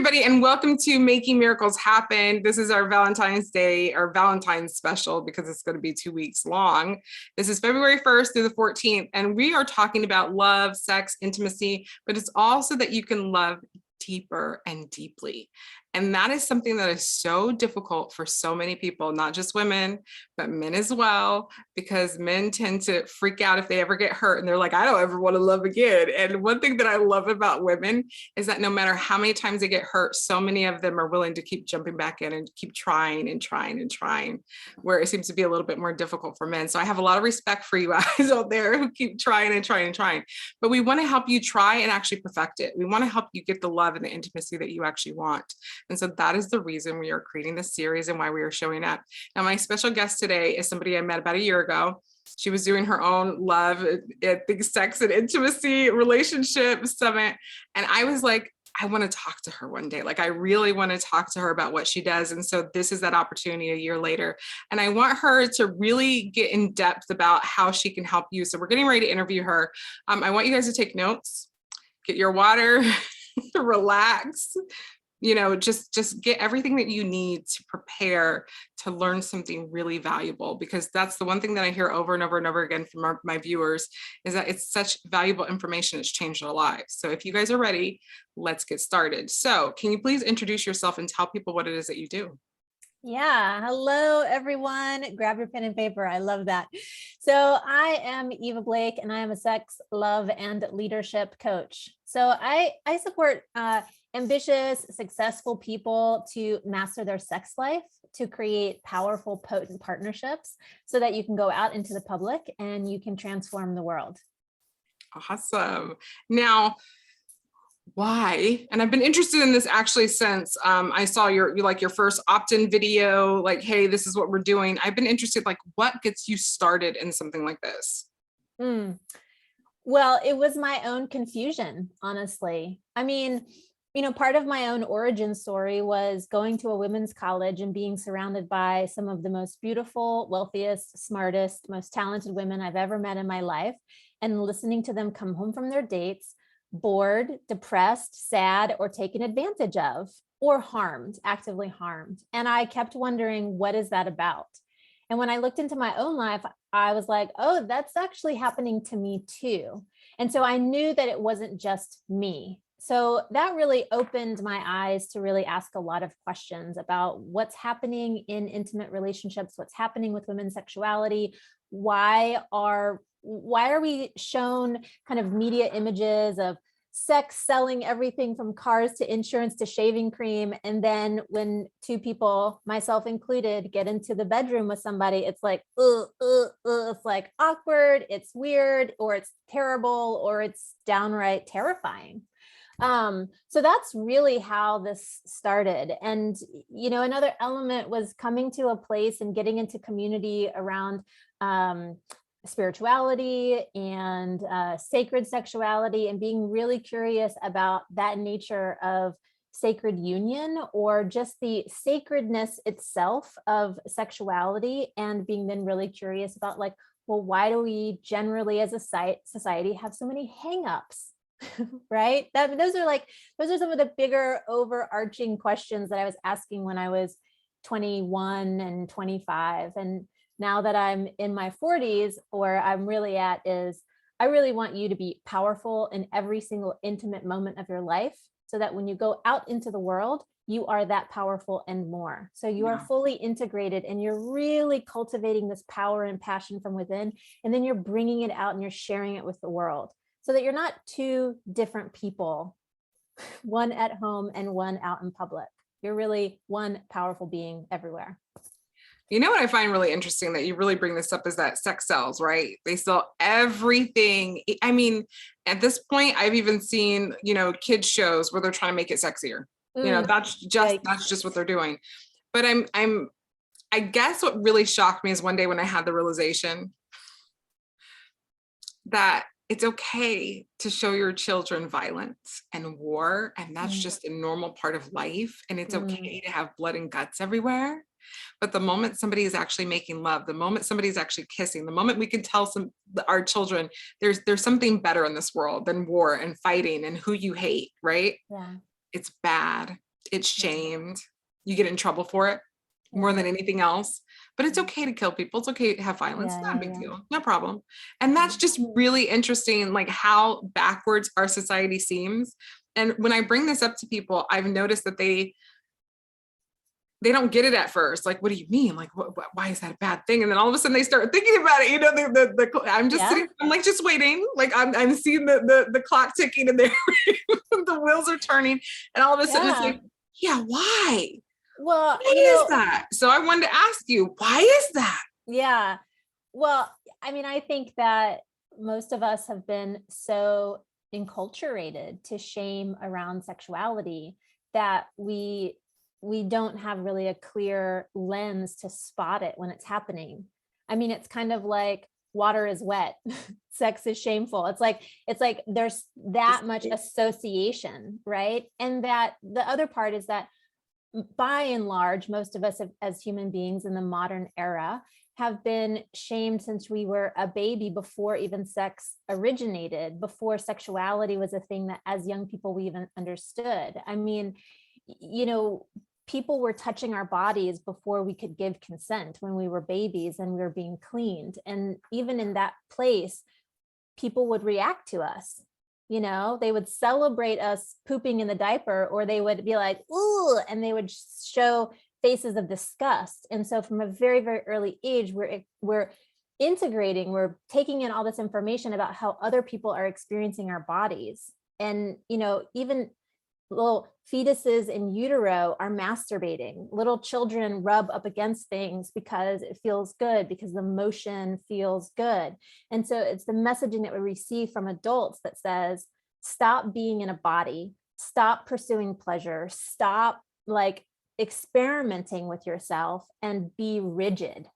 everybody, and welcome to Making Miracles Happen. This is our Valentine's Day, our Valentine's special, because it's going to be 2 weeks long. This is February 1st through the 14th, and we are talking about love, sex, intimacy, but it's also that you can love deeper and deeply. And that is something that is so difficult for so many people, not just women, but men as well, because men tend to freak out if they ever get hurt. And they're like, I don't ever want to love again. And one thing that I love about women is that no matter how many times they get hurt, so many of them are willing to keep jumping back in and keep trying and trying and trying, where it seems to be a little bit more difficult for men. So I have a lot of respect for you guys out there who keep trying and trying and trying. But we want to help you try and actually perfect it. We want to help you get the love and the intimacy that you actually want. And so that is the reason we are creating this series and why we are showing up. Now, my special guest today is somebody I met about a year ago. She was doing her own love, I think, sex and intimacy relationship summit. And I was like, I want to talk to her one day. Like, I really want to talk to her about what she does. And so this is that opportunity a year later. And I want her to really get in depth about how she can help you. So we're getting ready to interview her. I want you guys to take notes, get your water, relax. You know, just get everything that you need to prepare to learn something really valuable, because that's the one thing that I hear over and over and over again from my viewers is that it's such valuable information. It's changed our lives. So if you guys are ready, let's get started. So can you please introduce yourself and tell people what it is that you do? Yeah. Hello, everyone. Grab your pen and paper. I love that. So I am Eva Blake, and I am a sex, love, and leadership coach. So I support ambitious, successful people to master their sex life, to create powerful, potent partnerships so that you can go out into the public and you can transform the world. Awesome. Now, why? And I've been interested in this actually since I saw your first opt-in video, like, hey, this is what we're doing. I've been interested, like, what gets you started in something like this? Well, it was my own confusion, honestly. I mean, part of my own origin story was going to a women's college and being surrounded by some of the most beautiful, wealthiest, smartest, most talented women I've ever met in my life, and listening to them come home from their dates bored, depressed, sad, or taken advantage of, or harmed, actively harmed. And I kept wondering, what is that about? And when I looked into my own life, I was like, oh, that's actually happening to me too. And so I knew that it wasn't just me. So that really opened my eyes to really ask a lot of questions about what's happening in intimate relationships, what's happening with women's sexuality, why are we shown kind of media images of sex selling everything from cars to insurance to shaving cream, and then when two people, myself included, get into the bedroom with somebody, it's like it's like awkward, it's weird, or it's terrible, or it's downright terrifying. So that's really how this started. And, another element was coming to a place and getting into community around spirituality and sacred sexuality, and being really curious about that nature of sacred union, or just the sacredness itself of sexuality, and being then really curious about, like, well, why do we generally as a society have so many hangups? Right? Those are some of the bigger overarching questions that I was asking when I was 21 and 25. And now that I'm in my 40s, where I'm really at is, I really want you to be powerful in every single intimate moment of your life, so that when you go out into the world, you are that powerful and more. So you are fully integrated, and you're really cultivating this power and passion from within, and then you're bringing it out and you're sharing it with the world, so that you're not two different people, one at home and one out in public. You're really one powerful being everywhere. You know what I find really interesting that you really bring this up is that sex sells, right? They sell everything. I mean, at this point, I've even seen, kids shows where they're trying to make it sexier. That's just what they're doing. But I guess what really shocked me is one day when I had the realization that it's okay to show your children violence and war, and that's just a normal part of life. And it's okay to have blood and guts everywhere. But the moment somebody is actually making love, the moment somebody's actually kissing, the moment we can tell our children there's something better in this world than war and fighting and who you hate, right? Yeah. It's bad. It's shamed. You get in trouble for it more than anything else. But it's okay to kill people. It's okay to have violence. Yeah, Not a yeah, big yeah. deal. No problem. And that's just really interesting, like how backwards our society seems. And when I bring this up to people, I've noticed that they don't get it at first. Like, what do you mean? Like, why is that a bad thing? And then all of a sudden they start thinking about it. You know, I'm just Yeah. sitting, I'm like just waiting. Like I'm seeing the clock ticking and the wheels are turning. And all of a sudden it's Yeah. like, yeah, why? Well, Why is that? So I wanted to ask you, why is that? yeah. Well, I mean, I think that most of us have been so enculturated to shame around sexuality that we don't have really a clear lens to spot it when it's happening. I mean, it's kind of like water is wet, sex is shameful. It's like there's that much association, right? And that the other part is that by and large, most of us as human beings in the modern era have been shamed since we were a baby, before even sex originated, before sexuality was a thing that as young people we even understood. I mean, you know, people were touching our bodies before we could give consent, when we were babies and we were being cleaned. And even in that place, people would react to us. You know, they would celebrate us pooping in the diaper, or they would be like, ooh, and they would show faces of disgust. And so from a very, very early age, we're integrating, we're taking in all this information about how other people are experiencing our bodies. And, you know, even little fetuses in utero are masturbating. Little children rub up against things because it feels good, because the motion feels good. And so it's the messaging that we receive from adults that says, stop being in a body, stop pursuing pleasure, stop like experimenting with yourself, and be rigid,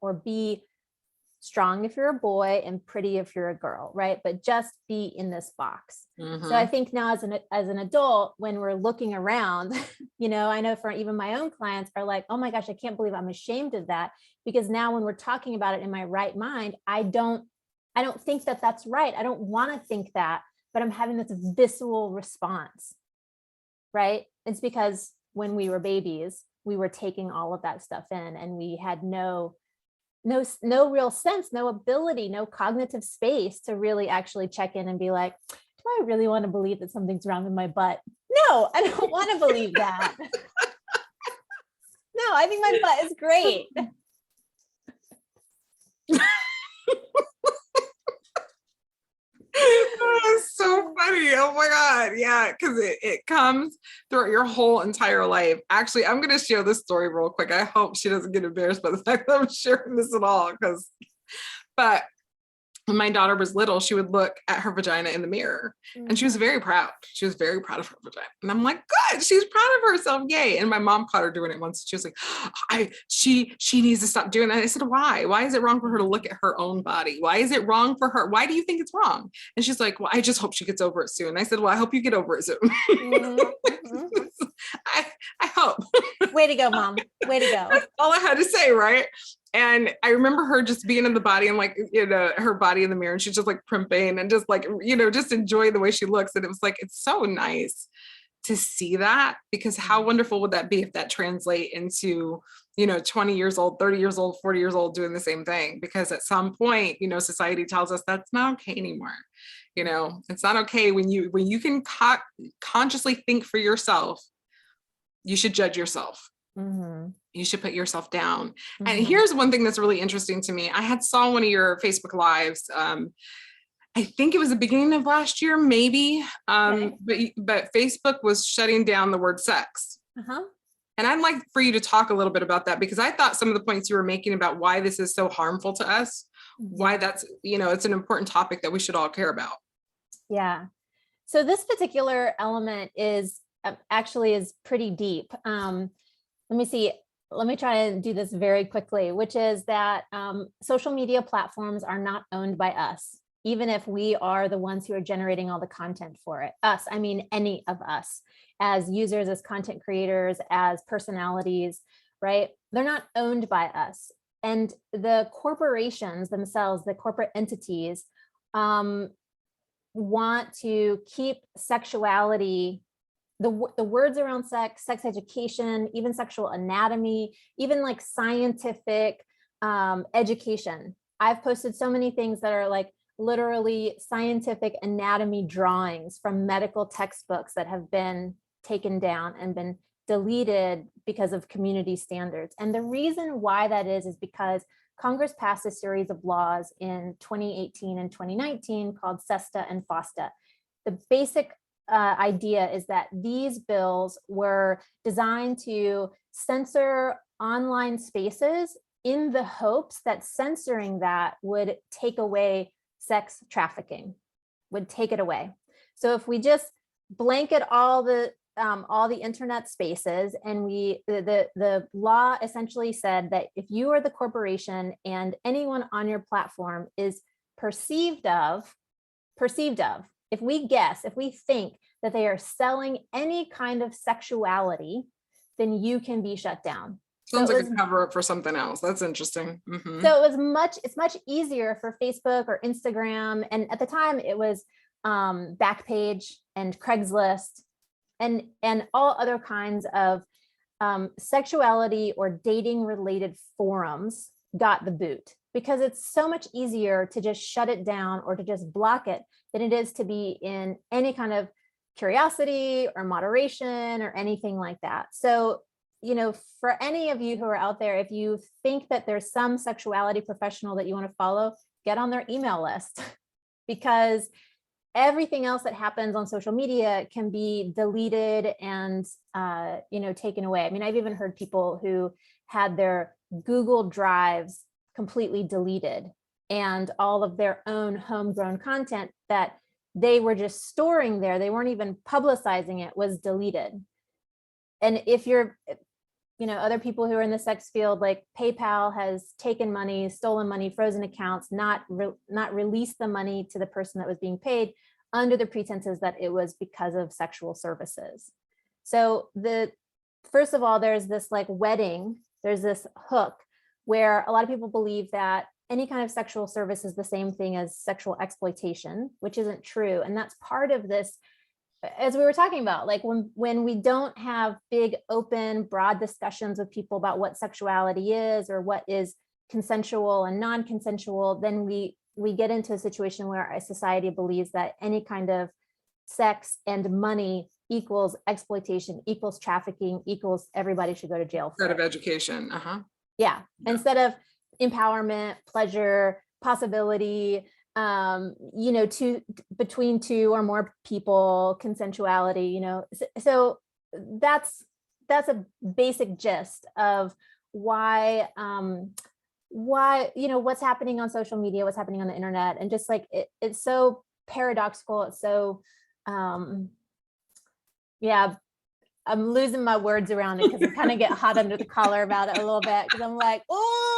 or be strong if you're a boy and pretty if you're a girl, right? But just be in this box. So I think now as an adult, when we're looking around, you know, I know for even my own clients are like, oh my gosh, I can't believe I'm ashamed of that. Because now when we're talking about it in my right mind, I don't think that that's right. I don't want to think that, but I'm having this visceral response, right? It's because when we were babies, we were taking all of that stuff in, and we had no real sense, no ability, no cognitive space to really actually check in and be like, do I really want to believe that something's wrong with my butt? No, I don't want to believe that. No, I think my butt is great. That's so funny. Oh my God. Yeah, because it comes throughout your whole entire life. Actually, I'm going to share this story real quick. I hope she doesn't get embarrassed by the fact that I'm sharing this at all. But when my daughter was little, she would look at her vagina in the mirror, and she was very proud. She was very proud of her vagina. And I'm like, good, she's proud of herself. Yay. And my mom caught her doing it once. She was like, she needs to stop doing that. I said, why? Why is it wrong for her to look at her own body? Why is it wrong for her? Why do you think it's wrong? And she's like, well, I just hope she gets over it soon. I said, well, I hope you get over it soon. I hope. Way to go, Mom. Way to go. That's all I had to say, right? And I remember her just being in the body and like, you know, her body in the mirror, and she's just like primping and just like, you know, just enjoying the way she looks. And it was like, it's so nice to see that, because how wonderful would that be if that translate into, you know, 20 years old, 30 years old, 40 years old doing the same thing? Because at some point, you know, society tells us that's not okay anymore. You know, it's not okay when you can consciously think for yourself, you should judge yourself. You should put yourself down. And here's one thing that's really interesting to me. I had saw one of your Facebook lives. I think it was the beginning of last year, maybe. But Facebook was shutting down the word sex. And I'd like for you to talk a little bit about that, because I thought some of the points you were making about why this is so harmful to us, why that's, you know, it's an important topic that we should all care about. Yeah. So this particular element is actually is pretty deep. Let me see. Let me try and do this very quickly, which is that social media platforms are not owned by us, even if we are the ones who are generating all the content for it. Us, I mean, any of us as users, as content creators, as personalities, right? They're not owned by us. And the corporations themselves, the corporate entities, want to keep sexuality the words around sex education, even sexual anatomy, even like scientific education. I've posted so many things that are like literally scientific anatomy drawings from medical textbooks that have been taken down and been deleted because of community standards. And the reason why that is because Congress passed a series of laws in 2018 and 2019 called SESTA and FOSTA. The basic idea is that these bills were designed to censor online spaces in the hopes that censoring that would take away sex trafficking, would take it away. So if we just blanket all the internet spaces, and the law essentially said that if you are the corporation and anyone on your platform is perceived of, if we think that they are selling any kind of sexuality, then you can be shut down. Sounds like a cover up for something else. That's interesting. Mm-hmm. So it's much easier for Facebook or Instagram. And at the time it was Backpage and Craigslist and all other kinds of sexuality or dating related forums got the boot, because it's so much easier to just shut it down or to just block it than it is to be in any kind of curiosity or moderation or anything like that. So, for any of you who are out there, if you think that there's some sexuality professional that you want to follow, get on their email list, because everything else that happens on social media can be deleted and, taken away. I mean, I've even heard people who had their Google Drives completely deleted and all of their own homegrown content that they were just storing there, they weren't even publicizing it, was deleted. And if you're, other people who are in the sex field, like PayPal has taken money, stolen money, frozen accounts, not released the money to the person that was being paid under the pretenses that it was because of sexual services. So first of all, there's this like wedding, there's this hook where a lot of people believe that any kind of sexual service is the same thing as sexual exploitation, which isn't true. And that's part of this, as we were talking about, like when we don't have big, open, broad discussions with people about what sexuality is or what is consensual and non-consensual, then we get into a situation where our society believes that any kind of sex and money equals exploitation, equals trafficking, equals everybody should go to jail for instead of education. Yeah. Instead of empowerment, pleasure, possibility, between two or more people, consensuality, so that's a basic gist of why, what's happening on social media, what's happening on the internet. And just like, it's so paradoxical. It's so, I'm losing my words around it because I kind of get hot under the collar about it a little bit, because I'm like, oh.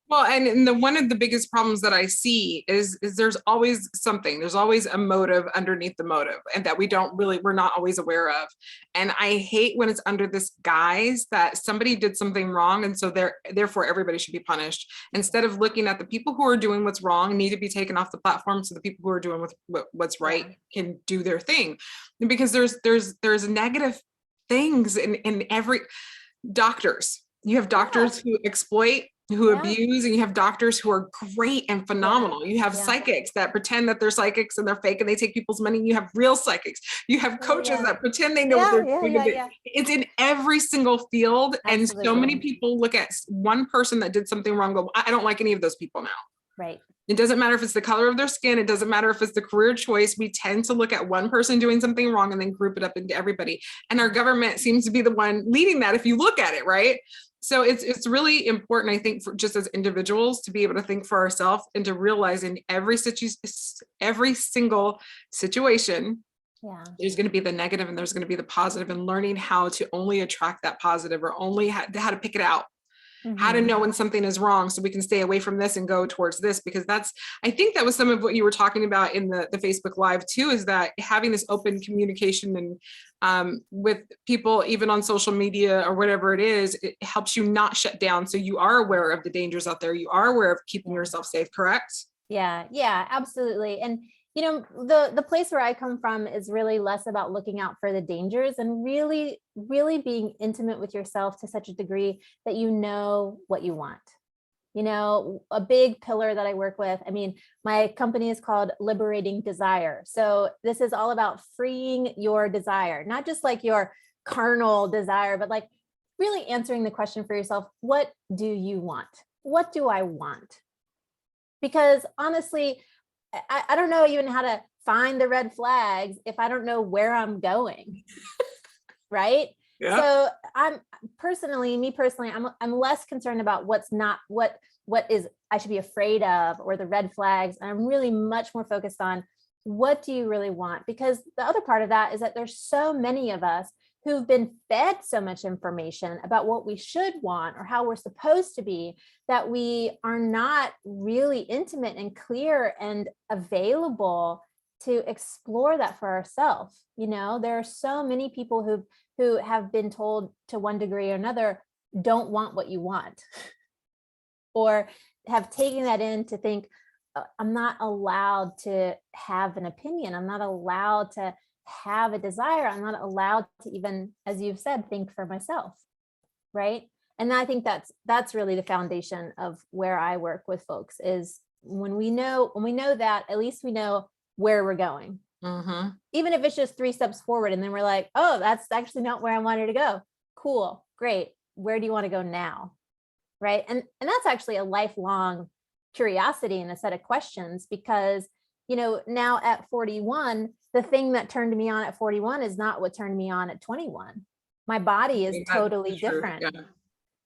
Well, and one of the biggest problems that I see is there's always something, there's always a motive underneath the motive, and that we're not always aware of. And I hate when it's under this guise that somebody did something wrong, and so therefore everybody should be punished, instead of looking at the people who are doing what's wrong need to be taken off the platform so the people who are doing what's right can do their thing. And because there's negative things in every doctors. You have doctors who exploit, who abuse, and you have doctors who are great and phenomenal. You have psychics that pretend that they're psychics and they're fake and they take people's money. You have real psychics. You have coaches that pretend they know what they're doing. It's in every single field. Absolutely. And so many people look at one person that did something wrong, go, I don't like any of those people now. Right. It doesn't matter if it's the color of their skin. It doesn't matter if it's the career choice. We tend to look at one person doing something wrong and then group it up into everybody. And our government seems to be the one leading that if you look at it, right? So it's really important, I think, for just as individuals to be able to think for ourselves and to realize in every single situation, there's going to be the negative and there's going to be the positive, and learning how to only attract that positive, or only how to pick it out. How to know when something is wrong so we can stay away from this and go towards this, because I think that was some of what you were talking about in the Facebook Live too, is that having this open communication and with people, even on social media or whatever it is, it helps you not shut down. So you are aware of the dangers out there. You are aware of keeping yourself safe, correct? Yeah, absolutely. And The place where I come from is really less about looking out for the dangers and really, really being intimate with yourself to such a degree that you know what you want. A big pillar that I work with, I mean, my company is called Liberating Desire. So this is all about freeing your desire, not just like your carnal desire, but like really answering the question for yourself, what do you want? What do I want? Because honestly, I don't know even how to find the red flags if I don't know where I'm going. Right. Yeah. So me personally, I'm less concerned about what is I should be afraid of or the red flags. I'm really much more focused on what do you really want? Because the other part of that is that there's so many of us who've been fed so much information about what we should want or how we're supposed to be, that we are not really intimate and clear and available to explore that for ourselves. There are so many people who have been told to one degree or another, don't want what you want, or have taken that in to think, I'm not allowed to have an opinion. I'm not allowed to have a desire. I'm not allowed to even, as you've said, think for myself. Right. And I think that's really the foundation of where I work with folks, is when we know that, at least we know where we're going. Mm-hmm. Even if it's just 3 steps forward, and then we're like, oh, that's actually not where I wanted to go. Cool. Great. Where do you want to go now? Right. And that's actually a lifelong curiosity and a set of questions, because, now at 41, the thing that turned me on at 41 is not what turned me on at 21. My body is totally different. Yeah.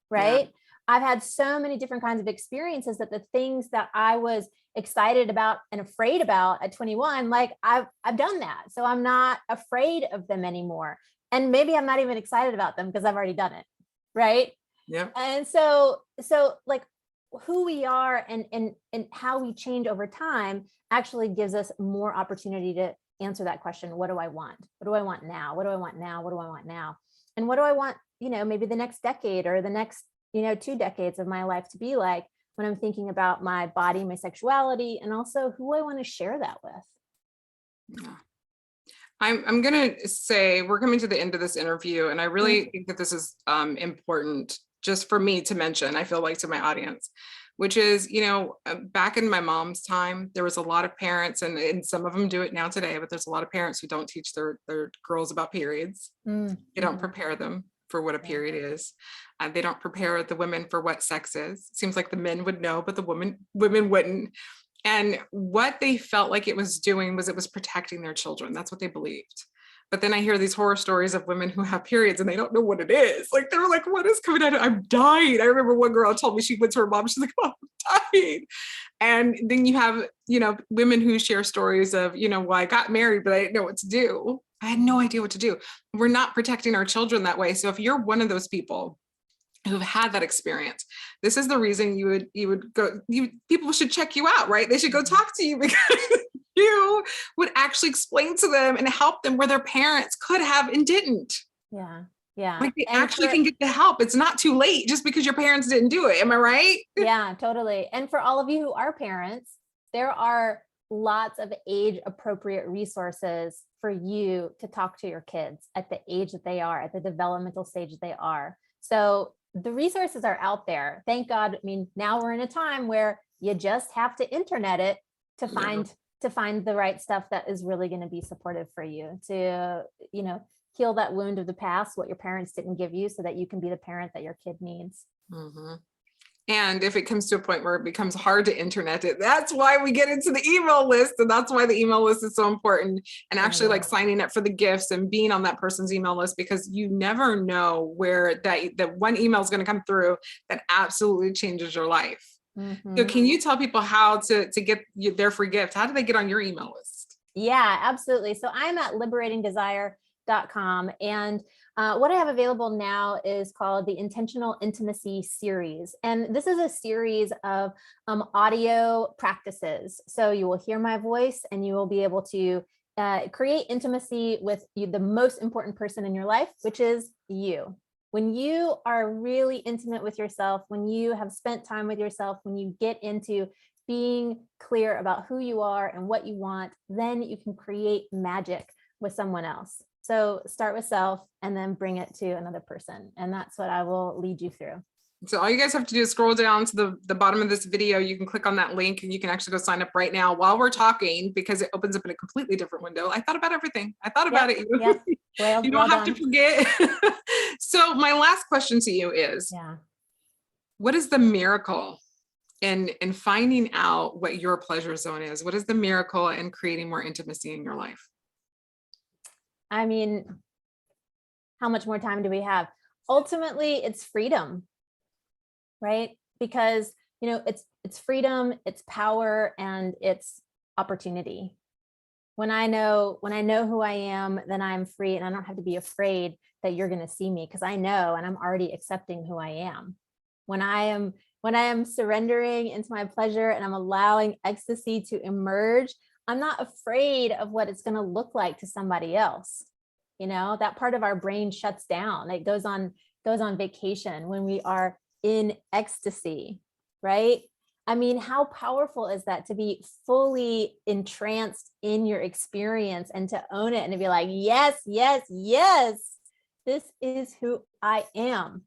Right. Yeah. I've had so many different kinds of experiences that the things that I was excited about and afraid about at 21, like I've done that. So I'm not afraid of them anymore. And maybe I'm not even excited about them because I've already done it. Right. Yeah. And so like who we are and how we change over time actually gives us more opportunity to answer that question. What do I want? What do I want now? What do I want now? What do I want now? And what do I want, maybe the next decade or the next, 2 decades of my life to be like, when I'm thinking about my body, my sexuality, and also who I want to share that with. Yeah. I'm going to say we're coming to the end of this interview, and I really think that this is important just for me to mention, I feel like, to my audience, which is, back in my mom's time, there was a lot of parents, and some of them do it now today, but there's a lot of parents who don't teach their girls about periods. Mm-hmm. They don't prepare them for what a period is. They don't prepare the women for what sex is. It seems like the men would know, but the women wouldn't. And what they felt like it was doing was it was protecting their children. That's what they believed. But then I hear these horror stories of women who have periods and they don't know what it is. Like, they're like, what is coming out? I'm dying. I remember one girl told me she went to her mom. She's like, oh, I'm dying. And then you have, women who share stories of, well, I got married, but I didn't know what to do. I had no idea what to do. We're not protecting our children that way. So if you're one of those people who've had that experience, this is the reason you would go, people should check you out, right? They should go talk to you, because you would actually explain to them and help them where their parents could have and didn't. Yeah. Yeah. Like, they actually can get the help. It's not too late just because your parents didn't do it. Am I right? Yeah, totally. And for all of you who are parents, there are lots of age appropriate resources for you to talk to your kids at the age that they are, at the developmental stage that they are. So the resources are out there. Thank God. I mean, now we're in a time where you just have to internet it to find the right stuff that is really going to be supportive for you to, heal that wound of the past, what your parents didn't give you, so that you can be the parent that your kid needs. Mm-hmm. And if it comes to a point where it becomes hard to internet it, that's why we get into the email list. And that's why the email list is so important. And actually, like, signing up for the gifts and being on that person's email list, because you never know where that one email is going to come through that absolutely changes your life. Mm-hmm. So can you tell people how to get their free gift? How do they get on your email list? Yeah, absolutely. So I'm at liberatingdesire.com. And what I have available now is called the Intentional Intimacy Series. And this is a series of audio practices. So you will hear my voice and you will be able to create intimacy with the most important person in your life, which is you. When you are really intimate with yourself, when you have spent time with yourself, when you get into being clear about who you are and what you want, then you can create magic with someone else. So start with self and then bring it to another person. And that's what I will lead you through. So all you guys have to do is scroll down to the bottom of this video. You can click on that link and you can actually go sign up right now while we're talking, because it opens up in a completely different window. I thought about everything. I thought about it. Yep. You don't have to forget. So my last question to you is, what is the miracle in finding out what your pleasure zone is? What is the miracle in creating more intimacy in your life? I mean, how much more time do we have? Ultimately, it's freedom, right? Because, you know, it's freedom, it's power, and it's opportunity. When I know who I am, then I'm free, and I don't have to be afraid that you're going to see me, because I know, and I'm already accepting who I am. When I am surrendering into my pleasure and I'm allowing ecstasy to emerge, I'm not afraid of what it's going to look like to somebody else. You know, that part of our brain shuts down. It goes on vacation when we are in ecstasy, right? I mean, how powerful is that, to be fully entranced in your experience and to own it and to be like, yes, yes, yes, this is who I am.